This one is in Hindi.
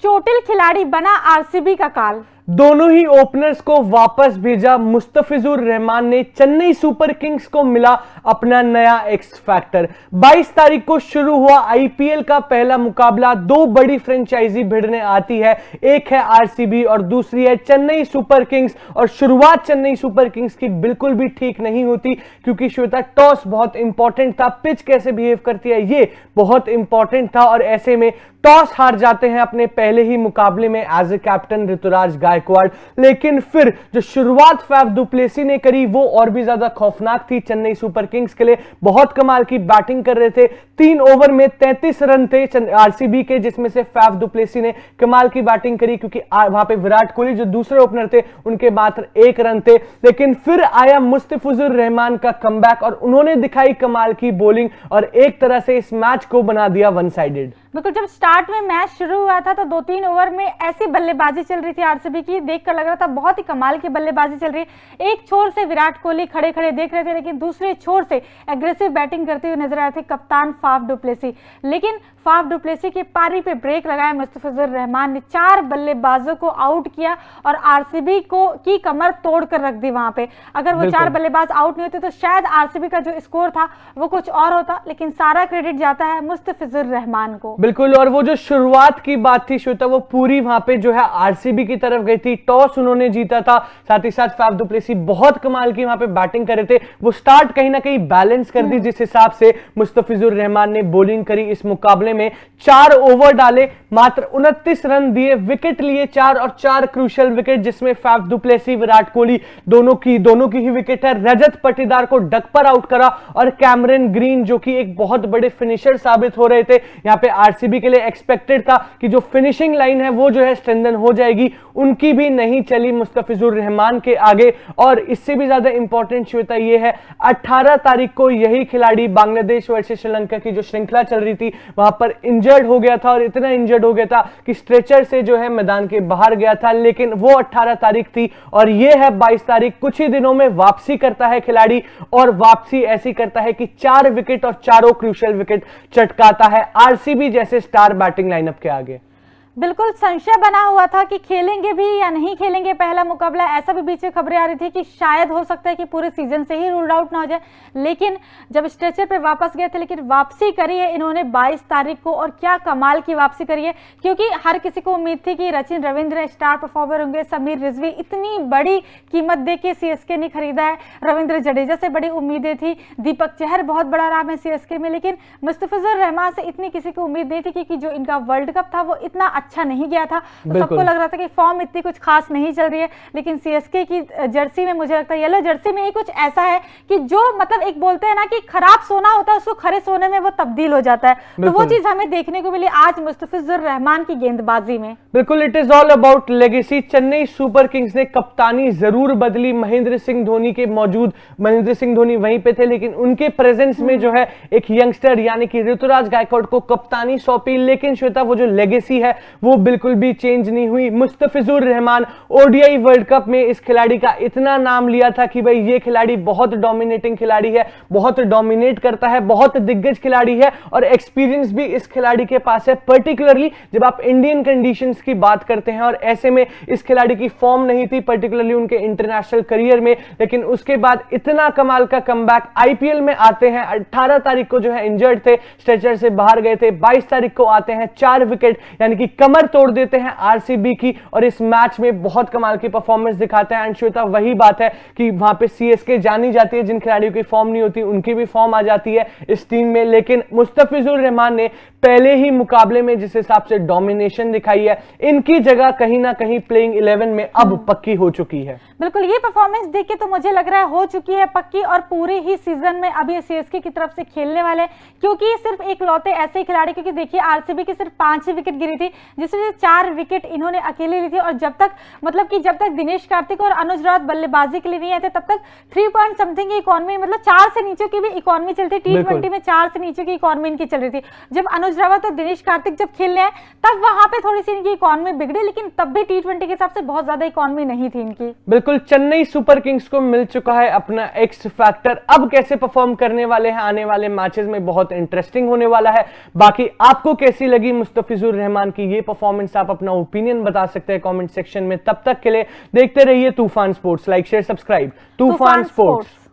चोटिल खिलाड़ी बना आरसीबी का काल। दोनों ही ओपनर्स को वापस भेजा मुस्तफिजुर रहमान ने। चेन्नई सुपर किंग्स को मिला अपना नया एक्स फैक्टर। 22 तारीख को शुरू हुआ आईपीएल का पहला मुकाबला। दो बड़ी फ्रेंचाइजी भिड़ने आती है, एक है आरसीबी और दूसरी है चेन्नई सुपर किंग्स। और शुरुआत चेन्नई सुपर किंग्स की बिल्कुल भी ठीक नहीं होती, क्योंकि श्वेता टॉस बहुत इंपॉर्टेंट था, पिच कैसे बिहेव करती है ये बहुत इंपॉर्टेंट था। और ऐसे में टॉस हार जाते हैं अपने पहले ही मुकाबले में as a captain Ruturaj Gaikwad. लेकिन फिर जो शुरुआत फैफ डु प्लेसी ने करी वो और भी ज्यादा खौफनाक थी चेन्नई सुपर किंग्स के लिए। बहुत कमाल की बैटिंग कर रहे थे। 3 ओवर में 33 रन थे आरसीबी के, जिसमें से फैफ डु प्लेसी ने कमाल की बैटिंग करी, क्योंकि वहां पे विराट कोहली जो दूसरे ओपनर थे उनके मात्र 1 रन थे। लेकिन फिर आया मुस्तफिजुर रहमान का कमबैक और उन्होंने दिखाई कमाल की बॉलिंग और एक तरह से इस मैच को बना दिया वन साइडेड। बिल्कुल, जब स्टार्ट में मैच शुरू हुआ था तो 2-3 ओवर में ऐसी बल्लेबाजी चल रही थी आरसीबी की, देखकर लग रहा था बहुत ही कमाल की बल्लेबाजी चल रही है। एक छोर से विराट कोहली खड़े खड़े देख रहे थे, लेकिन दूसरे छोर से एग्रेसिव बैटिंग करते हुए नजर आ रहे थे कप्तान फाफ डु प्लेसी। लेकिन फाफ डु प्लेसी की पारी पे ब्रेक लगाया मुस्तफिजुर रहमान ने, 4 बल्लेबाजों को आउट किया और आरसीबी को की कमर तोड़ कर रख दी वहां पे। अगर वो 4 बल्लेबाज आउट नहीं होते तो शायद आरसीबी का जो स्कोर था वो कुछ और होता, लेकिन सारा क्रेडिट जाता है मुस्तफिजुर रहमान को। बिल्कुल, और वो जो शुरुआत की बात थी श्वेता, वो पूरी वहां पे जो है आरसीबी की तरफ गई थी। टॉस उन्होंने जीता था, साथ ही साथ फाफ डु प्लेसी बहुत कमाल की वहां पे बैटिंग कर रहे थे। वो स्टार्ट कहीं ना कहीं बैलेंस कर दी, जिस हिसाब से मुस्तफिजुर रहमान ने बॉलिंग करी इस मुकाबले में। 4 ओवर डाले, मात्र 29 रन दिए, विकेट लिए 4 और 4 क्रूशियल विकेट, जिसमें Faf du Plessis Virat Kohli दोनों की ही विकेट है। रजत पाटीदार को डक पर आउट करा और कैमरन ग्रीन जो कि एक बहुत बड़े फिनिशर साबित हो रहे थे, यहां पे आरसीबी के लिए एक्सपेक्टेड था कि जो फिनिशिंग लाइन है वो जो है स्ट्रेंथन हो जाएगी, उनकी भी नहीं चली मुस्तफिजुर रहमान के आगे। और इससे भी ज्यादा इंपॉर्टेंट श्वेता ये है, 18 तारीख को यही खिलाड़ी बांग्लादेश वर्सेस श्रीलंका की जो श्रृंखला चल रही थी वहां पर इंजर्ड हो गया था, और इतना इंजर्ड हो गया था कि स्ट्रेचर से जो है मैदान के बाहर गया था। लेकिन वो 18 तारीख थी और ये है 22 तारीख। कुछ ही दिनों में वापसी करता है खिलाड़ी, और वापसी ऐसी करता है कि 4 विकेट और चारों क्रूशियल विकेट चटकाता है आरसीबी जैसे स्टार बैटिंग लाइनअप के आगे। बिल्कुल संशय बना हुआ था कि खेलेंगे भी या नहीं खेलेंगे पहला मुकाबला। ऐसा भी बीच में खबरें आ रही थी कि शायद हो सकता है कि पूरे सीजन से ही रूल्ड आउट ना हो जाए। लेकिन जब स्ट्रेचर पे वापस गए थे, लेकिन वापसी करी है इन्होंने 22 तारीख को, और क्या कमाल की वापसी करी है। क्योंकि हर किसी को उम्मीद थी कि सचिन रविंद्र स्टार परफॉर्मर होंगे, समीर रिजवी, इतनी बड़ी कीमत दे के सीएसके ने खरीदा है। रविंद्र जडेजा से बड़ी उम्मीदें थी, दीपक चहर बहुत बड़ा नाम है सीएसके में। लेकिन मुस्तफिजुर रहमान से इतनी किसी को उम्मीद नहीं थी, क्योंकि जो इनका वर्ल्ड कप था वो इतना अच्छा नहीं गया था, तो सबको लग रहा था कि फॉर्म इतनी कुछ खास नहीं चल रही है। लेकिन सीएसके की जर्सी में मुझे लगता है येलो जर्सी में ही कुछ ऐसा है कि जो मतलब एक बोलते हैं ना कि खराब सोना होता है उसको खरे सोने में वो तब्दील हो जाता है, तो वो चीज हमें देखने को मिली आज मुस्तफिजुर रहमान की गेंदबाजी में। बिल्कुल, it is all about legacy. Chennai super Kings ने कप्तानी जरूर बदली, महेंद्र सिंह धोनी के मौजूद, महेंद्र सिंह धोनी वहीं पे थे, लेकिन उनके प्रेजेंस में जो है एक यंगस्टर यानी कि ऋतुराज गायकवाड़ को कप्तानी सौंपी। लेकिन श्वेता वो जो लेगेसी है वो बिल्कुल भी चेंज नहीं हुई। Mustafizur Rahman ODI world cup में इस खिलाड़ी का इतना नाम लिया था कि भाई ये खिलाड़ी बहुत डोमिनेटिंग खिलाड़ी है, बहुत डोमिनेट करता है, बहुत दिग्गज खिलाड़ी है, और एक्सपीरियंस भी इस खिलाड़ी के पास है, पर्टिकुलरली जब आप इंडियन कंडीशंस की बात करते हैं। और ऐसे में इस खिलाड़ी की फॉर्म नहीं थी, पर्टिकुलरली उनके इंटरनेशनल करियर में। लेकिन उसके बाद इतना कमाल का कमबैक, आईपीएल में आते हैं। 18 तारीख को जो है इंजर्ड थे, स्ट्रेचर से बाहर गए थे, 22 तारीख को आते हैं, 4 विकेट यानी कि कमर तोड़ देते हैं आरसीबी की, और इस मैच में बहुत कमाल की परफॉर्मेंस दिखाते हैं। एंड श्वेता वही बात है कि वहां पे सीएसके जानी जाती है, जिन खिलाड़ियों की फॉर्म नहीं होती उनकी भी फॉर्म आ जाती है इस टीम में। लेकिन मुस्तफिजुर रहमान ने पहले ही मुकाबले में जिस हिसाब से डोमिनेशन दिखाई है, इनकी जगह कहीं ना कहीं प्लेइंग 11 में अब पक्की हो चुकी है। बिल्कुल, ये परफॉर्मेंस देख के तो मुझे लग रहा है हो चुकी है पक्की, और पूरे ही सीजन में अभी सीएसके की तरफ से खेलने वाले, क्योंकि सिर्फ एक लौते ऐसे ही खिलाड़ी, क्योंकि देखिए आरसीबी की सिर्फ 5 ही विकेट गिरी थी, जिसमें 4 विकेट इन्होंने अकेले ली थी। और जब तक जब तक दिनेश कार्तिक और अनुज राउत बल्लेबाजी के लिए नहीं आए थे, तब तक 3 पॉइंट समथिंग की इकोनॉमी, मतलब 4 से नीचे की भी इकोनॉमी चलती, T20 में 4 से नीचे की इकोनॉमी इनकी चल रही थी। जब अनुज रावत और दिनेश कार्तिक जब खेलने आए तब वहां पे थोड़ी सी इनकी इकोनॉमी बिगड़ी, लेकिन तब भी T20 के हिसाब से बहुत ज्यादा इकोनॉमी नहीं थी इनकी। बिल्कुल, चेन्नई सुपर किंग्स को मिल चुका है अपना एक्स फैक्टर। अब कैसे परफॉर्म करने वाले हैं आने वाले मैचेस में बहुत इंटरेस्टिंग होने वाला है। बाकी आपको कैसी लगी मुस्तफिजुर रहमान की ये परफॉर्मेंस, आप अपना ओपिनियन बता सकते हैं कमेंट सेक्शन में। तब तक के लिए देखते रहिए तूफान स्पोर्ट्स। Like share subscribe. तूफान स्पोर्ट्स।